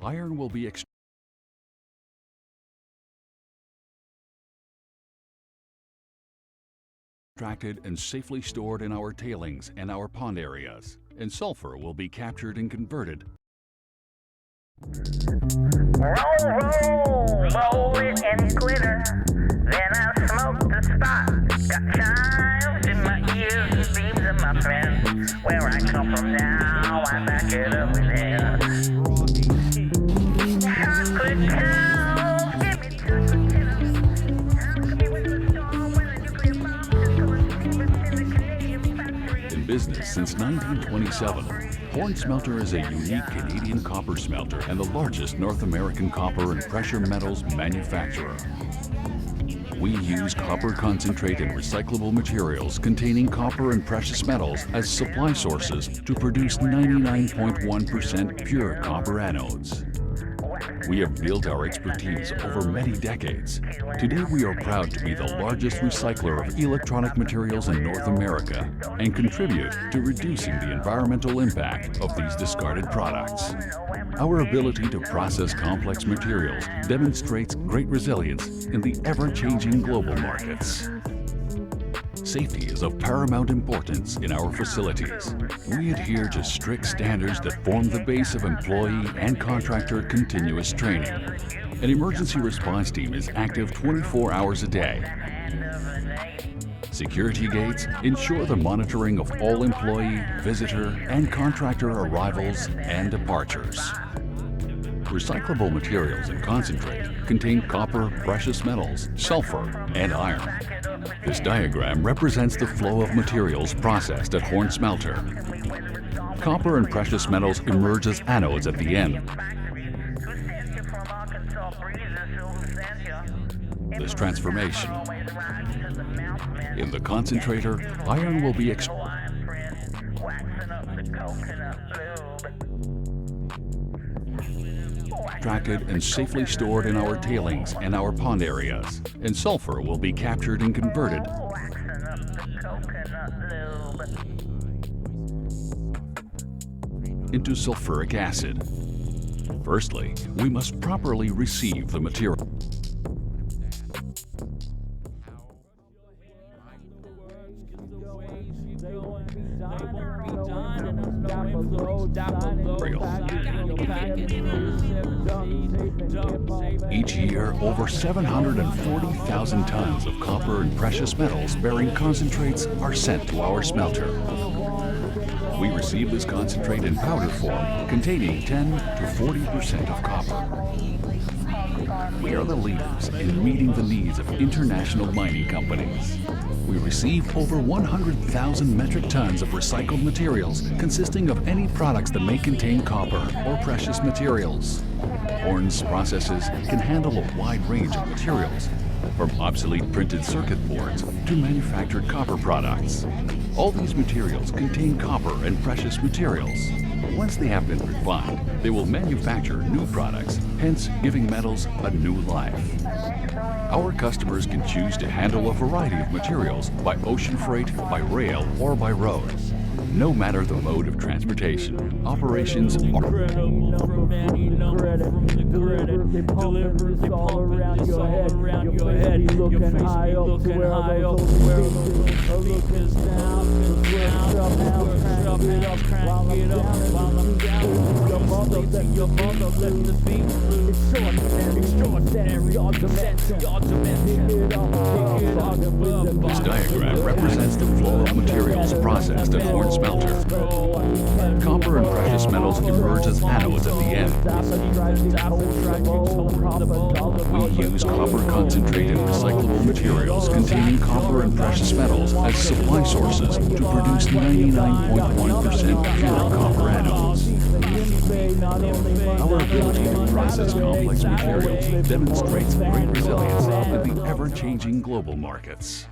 iron will be extracted and safely stored in our tailings and our pond areas, and sulfur will be captured and converted. Roll, roll it and glitter. Then I smoke the spot. Got chimes in my ears and beams in my friends. Where I come from now, I back it up with air. Chocolate cows, give me chocolate cows. How me with the storm when a nuclear bomb is going steamers in the Canadian factory. In business since 1927, Horn Smelter is a unique Canadian copper smelter and the largest North American copper and pressure metals manufacturer. We use copper concentrate and recyclable materials containing copper and precious metals as supply sources to produce 99.1% pure copper anodes. We have built our expertise over many decades. Today we are proud to be the largest recycler of electronic materials in North America and contribute to reducing the environmental impact of these discarded products. Our ability to process complex materials demonstrates great resilience in the ever-changing global markets. Safety is of paramount importance in our facilities. We adhere to strict standards that form the base of employee and contractor continuous training. An emergency response team is active 24 hours a day. Security gates ensure the monitoring of all employee, visitor, and contractor arrivals and departures. Recyclable materials and concentrate contain copper, precious metals, sulfur, and iron. This diagram represents the flow of materials processed at Horn Smelter. Copper and precious metals emerge as anodes at the end. This transformation. In the concentrator, iron will be extracted and safely stored in our tailings and our pond areas, and sulfur will be captured and converted into sulfuric acid. Firstly, we must properly receive the material. Each year, over 740,000 tons of copper and precious metals bearing concentrates are sent to our smelter. We receive this concentrate in powder form containing 10 to 40% of copper. We are the leaders in meeting the needs of international mining companies. We receive over 100,000 metric tons of recycled materials consisting of any products that may contain copper or precious materials. Horn's processes can handle a wide range of materials, from obsolete printed circuit boards to manufactured copper products. All these materials contain copper and precious materials. Once they have been refined, they will manufacture new products, hence giving metals a new life. Our customers can choose to handle a variety of materials by ocean freight, by rail, or by road. No matter the mode of transportation, operations are This diagram represents the flow of materials processed at Horn Smelter. Copper and precious metals emerge as anodes at the end. We use copper concentrate and recyclable materials containing copper and precious metals as supply sources to produce 99.1% pure copper anodes. Our ability to process complex materials demonstrates great resilience in the ever-changing global markets.